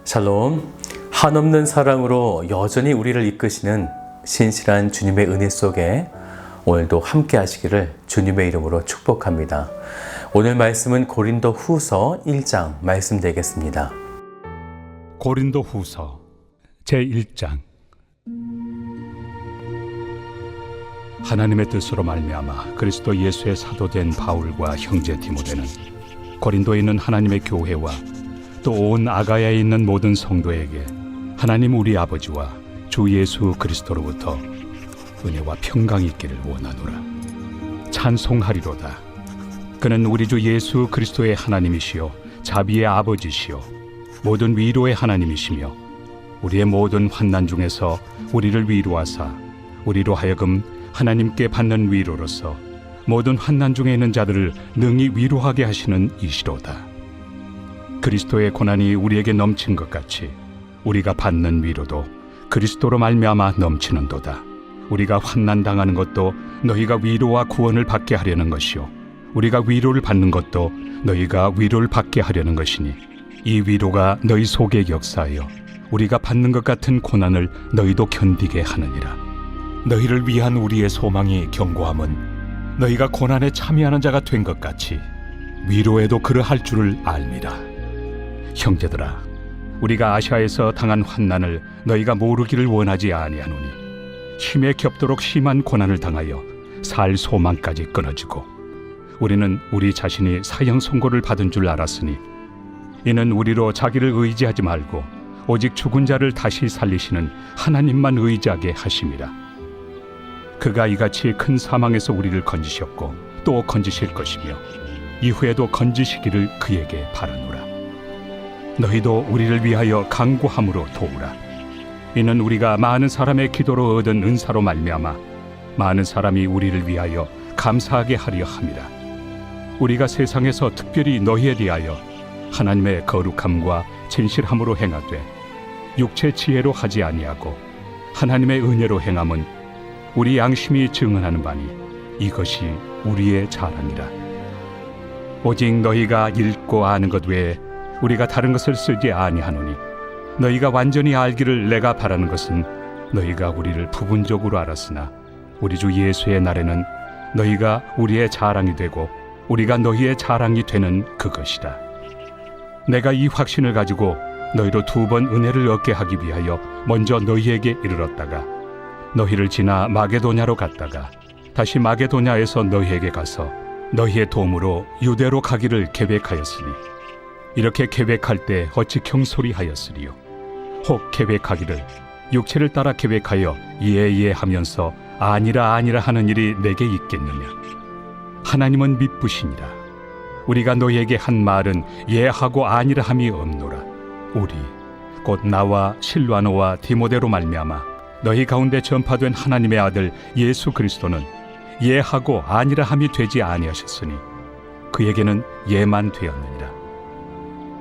샬롬, 한없는 사랑으로 여전히 우리를 이끄시는 신실한 주님의 은혜 속에 오늘도 함께 하시기를 주님의 이름으로 축복합니다. 오늘 말씀은 고린도 후서 1장 말씀 되겠습니다. 고린도 후서 제1장. 하나님의 뜻으로 말미암아 그리스도 예수의 사도된 바울과 형제 디모데는 고린도에 있는 하나님의 교회와 또 온 아가야에 있는 모든 성도에게 하나님 우리 아버지와 주 예수 그리스도로부터 은혜와 평강이 있기를 원하노라. 찬송하리로다. 그는 우리 주 예수 그리스도의 하나님이시요 자비의 아버지시요 모든 위로의 하나님이시며 우리의 모든 환난 중에서 우리를 위로하사 우리로 하여금 하나님께 받는 위로로서 모든 환난 중에 있는 자들을 능히 위로하게 하시는 이시로다. 그리스도의 고난이 우리에게 넘친 것 같이 우리가 받는 위로도 그리스도로 말미암아 넘치는도다. 우리가 환난 당하는 것도 너희가 위로와 구원을 받게 하려는 것이요 우리가 위로를 받는 것도 너희가 위로를 받게 하려는 것이니 이 위로가 너희 속에 역사하여 우리가 받는 것 같은 고난을 너희도 견디게 하느니라. 너희를 위한 우리의 소망이 견고함은 너희가 고난에 참여하는 자가 된 것 같이 위로에도 그러할 줄을 알미라. 형제들아, 우리가 아시아에서 당한 환난을 너희가 모르기를 원하지 아니하노니 힘에 겹도록 심한 고난을 당하여 살 소망까지 끊어지고 우리는 우리 자신이 사형 선고를 받은 줄 알았으니 이는 우리로 자기를 의지하지 말고 오직 죽은 자를 다시 살리시는 하나님만 의지하게 하심이라. 그가 이같이 큰 사망에서 우리를 건지셨고 또 건지실 것이며 이후에도 건지시기를 그에게 바라노라. 너희도 우리를 위하여 간구함으로 도우라. 이는 우리가 많은 사람의 기도로 얻은 은사로 말미암아 많은 사람이 우리를 위하여 감사하게 하려 함이라. 우리가 세상에서 특별히 너희에 대하여 하나님의 거룩함과 진실함으로 행하되 육체 지혜로 하지 아니하고 하나님의 은혜로 행함은 우리 양심이 증언하는 바니 이것이 우리의 자랑이라. 오직 너희가 읽고 아는 것 외에 우리가 다른 것을 쓰지 아니하노니 너희가 완전히 알기를 내가 바라는 것은 너희가 우리를 부분적으로 알았으나 우리 주 예수의 날에는 너희가 우리의 자랑이 되고 우리가 너희의 자랑이 되는 그것이라. 내가 이 확신을 가지고 너희로 2번 은혜를 얻게 하기 위하여 먼저 너희에게 이르렀다가 너희를 지나 마게도냐로 갔다가 다시 마게도냐에서 너희에게 가서 너희의 도움으로 유대로 가기를 계획하였으니 이렇게 계획할 때 어찌 경솔이하였으리요. 혹 계획하기를 육체를 따라 계획하여 예 하면서 아니라 하는 일이 내게 있겠느냐. 하나님은 미쁘시니라. 우리가 너희에게 한 말은 예하고 아니라 함이 없노라. 우리 곧 나와 실와노와 디모데로 말미암아 너희 가운데 전파된 하나님의 아들 예수 그리스도는 예하고 아니라 함이 되지 아니하셨으니 그에게는 예만 되었느니라.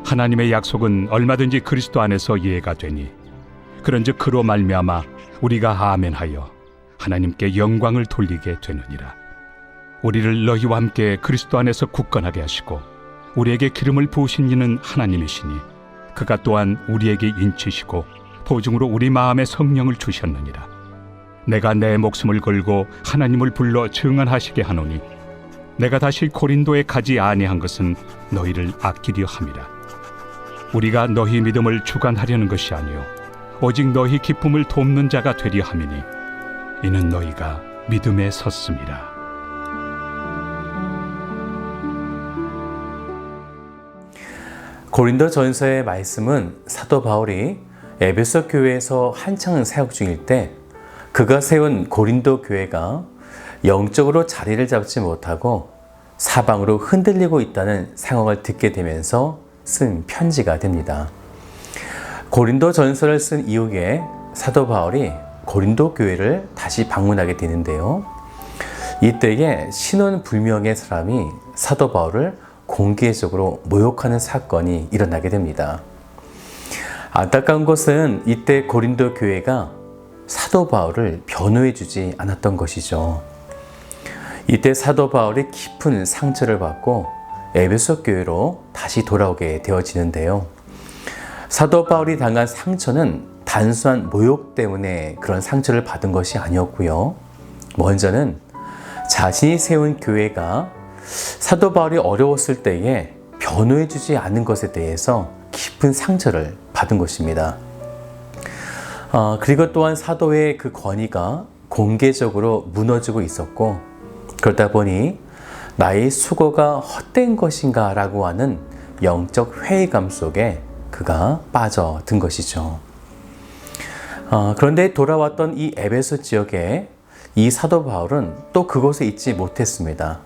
하나님의 약속은 얼마든지 그리스도 안에서 예가 되니 그런즉 그로 말미암아 우리가 아멘하여 하나님께 영광을 돌리게 되느니라. 우리를 너희와 함께 그리스도 안에서 굳건하게 하시고 우리에게 기름을 부으신 이는 하나님이시니 그가 또한 우리에게 인치시고 보증으로 우리 마음에 성령을 주셨느니라. 내가 내 목숨을 걸고 하나님을 불러 증언하시게 하노니 내가 다시 고린도에 가지 아니한 것은 너희를 아끼려 함이라. 우리가 너희 믿음을 주관하려는 것이 아니요 오직 너희 기쁨을 돕는 자가 되려 함이니 이는 너희가 믿음에 섰음이라. 고린도 전서의 말씀은 사도 바울이 에베소 교회에서 한창 사역 중일 때 그가 세운 고린도 교회가 영적으로 자리를 잡지 못하고 사방으로 흔들리고 있다는 상황을 듣게 되면서 쓴 편지가 됩니다. 고린도 전서를 쓴 이후에 사도 바울이 고린도 교회를 다시 방문하게 되는데요. 이때에 신원불명의 사람이 사도 바울을 공개적으로 모욕하는 사건이 일어나게 됩니다. 안타까운 것은 이때 고린도 교회가 사도 바울을 변호해 주지 않았던 것이죠. 이때 사도 바울이 깊은 상처를 받고 에베소 교회로 다시 돌아오게 되어지는데요. 사도 바울이 당한 상처는 단순한 모욕 때문에 그런 상처를 받은 것이 아니었고요. 먼저는 자신이 세운 교회가 사도 바울이 어려웠을 때에 변호해주지 않은 것에 대해서 깊은 상처를 받은 것입니다. 그리고 또한 사도의 그 권위가 공개적으로 무너지고 있었고, 그러다 보니 나의 수고가 헛된 것인가 라고 하는 영적 회의감 속에 그가 빠져든 것이죠. 그런데 돌아왔던 이 에베소 지역에 이 사도 바울은 또 그곳에 있지 못했습니다.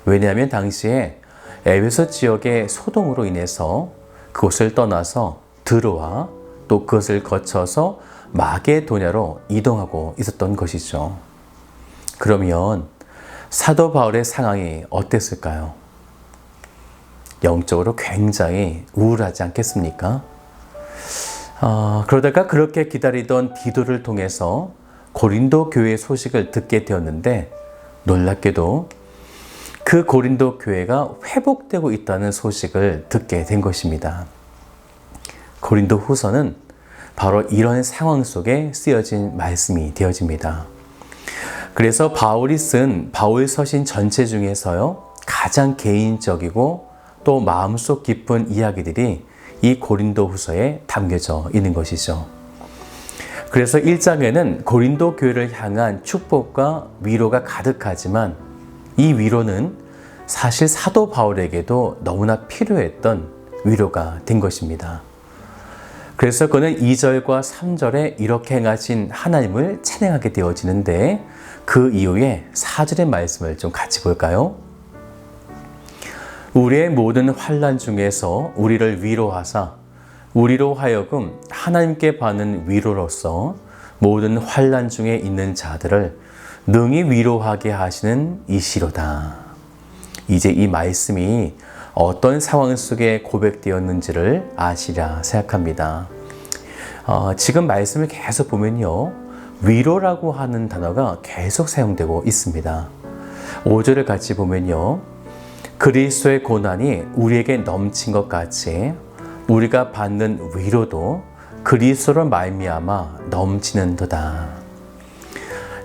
왜냐하면 당시에 에베소 지역의 소동으로 인해서 그곳을 떠나서 드로아, 또 그것을 거쳐서 마게도냐로 이동하고 있었던 것이죠. 그러면 사도 바울의 상황이 어땠을까요? 영적으로 굉장히 우울하지 않겠습니까? 그러다가 그렇게 기다리던 디도를 통해서 고린도 교회 소식을 듣게 되었는데, 놀랍게도 그 고린도 교회가 회복되고 있다는 소식을 듣게 된 것입니다. 고린도 후서는 바로 이런 상황 속에 쓰여진 말씀이 되어집니다. 그래서 바울이 쓴 바울 서신 전체 중에서요, 가장 개인적이고 또 마음속 깊은 이야기들이 이 고린도 후서에 담겨져 있는 것이죠. 그래서 1장에는 고린도 교회를 향한 축복과 위로가 가득하지만, 이 위로는 사실 사도 바울에게도 너무나 필요했던 위로가 된 것입니다. 그래서 그는 2절과 3절에 이렇게 행하신 하나님을 찬양하게 되어지는데, 그 이후에 4절의 말씀을 좀 같이 볼까요? 우리의 모든 환난 중에서 우리를 위로하사 우리로 하여금 하나님께 받는 위로로서 모든 환난 중에 있는 자들을 능히 위로하게 하시는 이시로다. 이제 이 말씀이 어떤 상황 속에 고백되었는지를 아시라 생각합니다. 지금 말씀을 계속 보면요, 위로라고 하는 단어가 계속 사용되고 있습니다. 5절을 같이 보면요, 그리스도의 고난이 우리에게 넘친 것 같이 우리가 받는 위로도 그리스도로 말미암아 넘치는도다.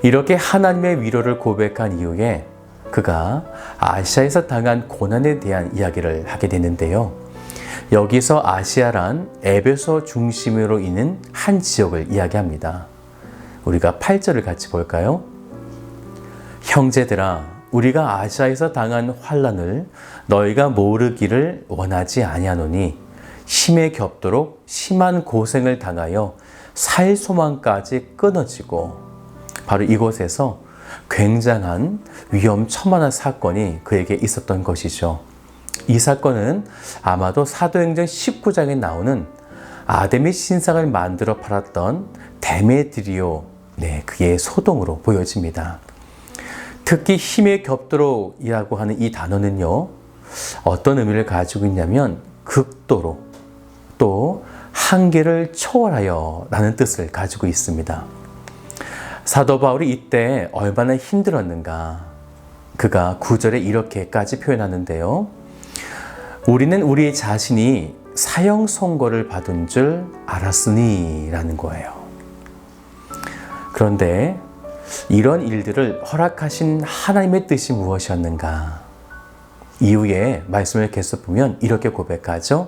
이렇게 하나님의 위로를 고백한 이후에 그가 아시아에서 당한 고난에 대한 이야기를 하게 되는데요. 여기서 아시아란 에베소 중심으로 있는 한 지역을 이야기합니다. 우리가 8절을 같이 볼까요? 형제들아, 우리가 아시아에서 당한 환난을 너희가 모르기를 원하지 아니하노니 힘에 겹도록 심한 고생을 당하여 살 소망까지 끊어지고, 바로 이곳에서 굉장한 위험천만한 사건이 그에게 있었던 것이죠. 이 사건은 아마도 사도행전 19장에 나오는 아데미 신상을 만들어 팔았던 데메드리오, 그의 소동으로 보여집니다. 특히 힘에 겹도록이라고 하는 이 단어는요, 어떤 의미를 가지고 있냐면 극도로, 또 한계를 초월하여 라는 뜻을 가지고 있습니다. 사도 바울이 이때 얼마나 힘들었는가, 그가 9절에 이렇게까지 표현하는데요. 우리는 우리 자신이 사형 선고를 받은 줄 알았으니 라는 거예요. 그런데 이런 일들을 허락하신 하나님의 뜻이 무엇이었는가? 이후에 말씀을 계속 보면 이렇게 고백하죠.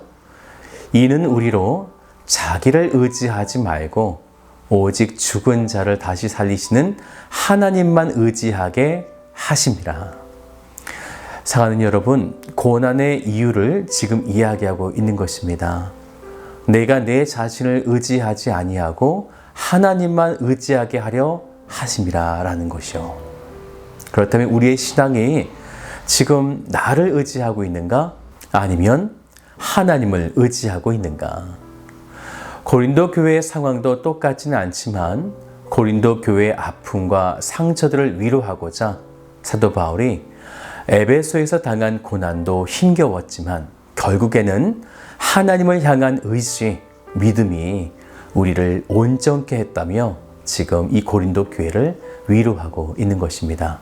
이는 우리로 자기를 의지하지 말고 오직 죽은 자를 다시 살리시는 하나님만 의지하게 하심이라. 사랑하는 여러분, 고난의 이유를 지금 이야기하고 있는 것입니다. 내가 내 자신을 의지하지 아니하고 하나님만 의지하게 하려 하심이라 라는 것이요. 그렇다면 우리의 신앙이 지금 나를 의지하고 있는가? 아니면 하나님을 의지하고 있는가? 고린도 교회의 상황도 똑같지는 않지만 고린도 교회의 아픔과 상처들을 위로하고자 사도 바울이 에베소에서 당한 고난도 힘겨웠지만 결국에는 하나님을 향한 의지, 믿음이 우리를 온전케 했다며 지금 이 고린도 교회를 위로하고 있는 것입니다.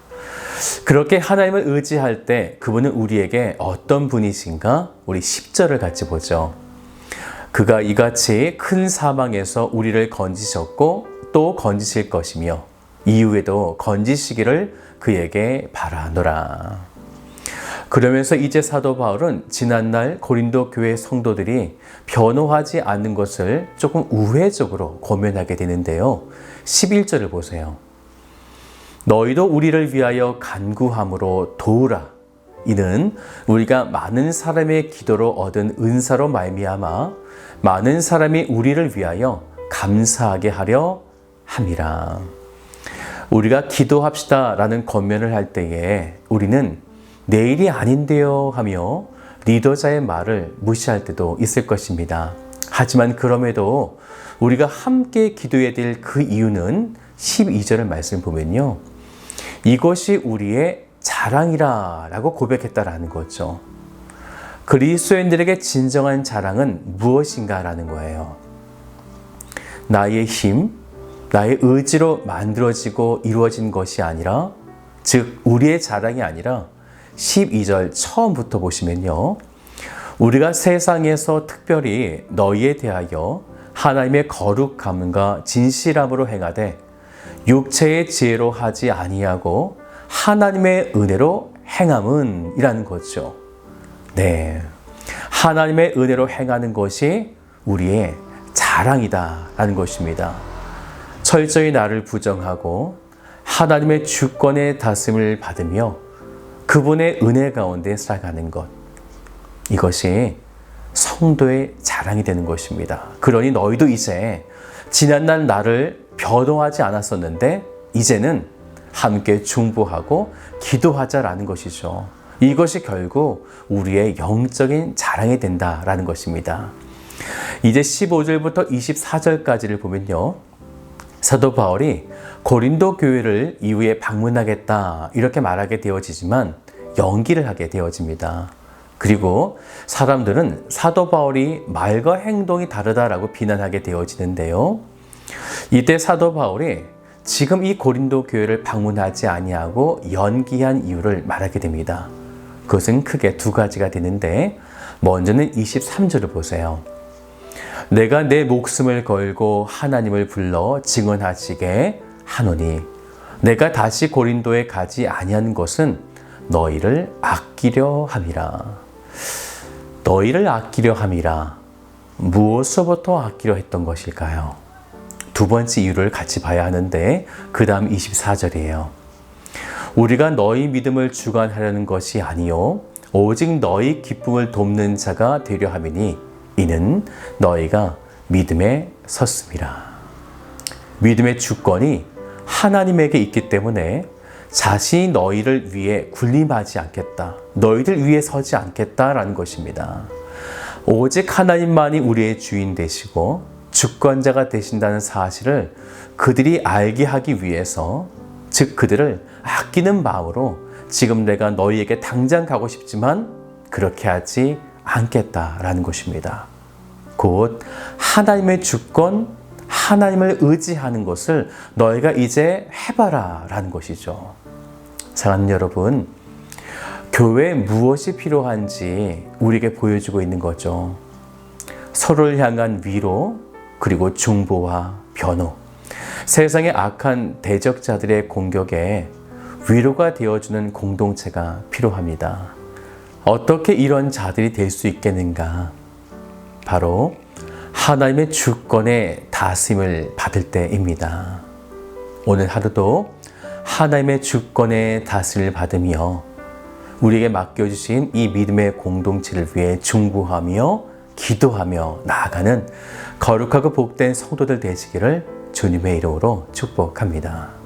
그렇게 하나님을 의지할 때 그분은 우리에게 어떤 분이신가? 우리 10절을 같이 보죠. 그가 이같이 큰 사망에서 우리를 건지셨고 또 건지실 것이며 이후에도 건지시기를 그에게 바라노라. 그러면서 이제 사도 바울은 지난날 고린도 교회 성도들이 변호하지 않는 것을 조금 우회적으로 고면하게 되는데요. 11절을 보세요. 너희도 우리를 위하여 간구함으로 도우라. 이는 우리가 많은 사람의 기도로 얻은 은사로 말미암아 많은 사람이 우리를 위하여 감사하게 하려 함이라. 우리가 기도합시다 라는 권면을 할 때에 우리는 내일이 아닌데요 하며 리더자의 말을 무시할 때도 있을 것입니다. 하지만 그럼에도 우리가 함께 기도해야 될 그 이유는 12절의 말씀 보면요. 이것이 우리의 자랑이라 라고 고백했다라는 거죠. 그리스도인들에게 진정한 자랑은 무엇인가 라는 거예요. 나의 힘, 나의 의지로 만들어지고 이루어진 것이 아니라, 즉 우리의 자랑이 아니라 12절 처음부터 보시면요. 우리가 세상에서 특별히 너희에 대하여 하나님의 거룩함과 진실함으로 행하되 육체의 지혜로 하지 아니하고 하나님의 은혜로 행함은 이라는 거죠. 네, 하나님의 은혜로 행하는 것이 우리의 자랑이다 라는 것입니다. 철저히 나를 부정하고 하나님의 주권의 다스림을 받으며 그분의 은혜 가운데 살아가는 것, 이것이 성도의 자랑이 되는 것입니다. 그러니 너희도 이제 지난날 나를 변호하지 않았었는데 이제는 함께 중보하고 기도하자라는 것이죠. 이것이 결국 우리의 영적인 자랑이 된다라는 것입니다. 이제 15절부터 24절까지를 보면요. 사도 바울이 고린도 교회를 이후에 방문하겠다 이렇게 말하게 되어지지만 연기를 하게 되어집니다. 그리고 사람들은 사도 바울이 말과 행동이 다르다라고 비난하게 되어지는데요. 이때 사도 바울이 지금 이 고린도 교회를 방문하지 아니하고 연기한 이유를 말하게 됩니다. 그것은 크게 두 가지가 되는데 먼저는 23절을 보세요. 내가 내 목숨을 걸고 하나님을 불러 증언하시게 하노니 내가 다시 고린도에 가지 아니한 것은 너희를 아끼려 함이라. 너희를 아끼려 함이라. 무엇으로부터 아끼려 했던 것일까요? 두 번째 이유를 같이 봐야 하는데 그 다음 24절이에요. 우리가 너희 믿음을 주관하려는 것이 아니요 오직 너희 기쁨을 돕는 자가 되려 함이니 이는 너희가 믿음에 섰음이라. 믿음의 주권이 하나님에게 있기 때문에 자신이 너희를 위해 군림하지 않겠다. 너희들 위해 서지 않겠다라는 것입니다. 오직 하나님만이 우리의 주인 되시고 주권자가 되신다는 사실을 그들이 알게 하기 위해서, 즉 그들을 아끼는 마음으로 지금 내가 너희에게 당장 가고 싶지만 그렇게 하지 않겠다라는 것입니다. 곧 하나님의 주권, 하나님을 의지하는 것을 너희가 이제 해봐라 라는 것이죠. 사랑하는 여러분, 교회에 무엇이 필요한지 우리에게 보여주고 있는 거죠. 서로를 향한 위로, 그리고 중보와 변호, 세상의 악한 대적자들의 공격에 위로가 되어주는 공동체가 필요합니다. 어떻게 이런 자들이 될 수 있겠는가? 바로 하나님의 주권의 다스림을 받을 때입니다. 오늘 하루도 하나님의 주권의 다스림을 받으며 우리에게 맡겨주신 이 믿음의 공동체를 위해 중보하며 기도하며 나아가는 거룩하고 복된 성도들 되시기를 주님의 이름으로 축복합니다.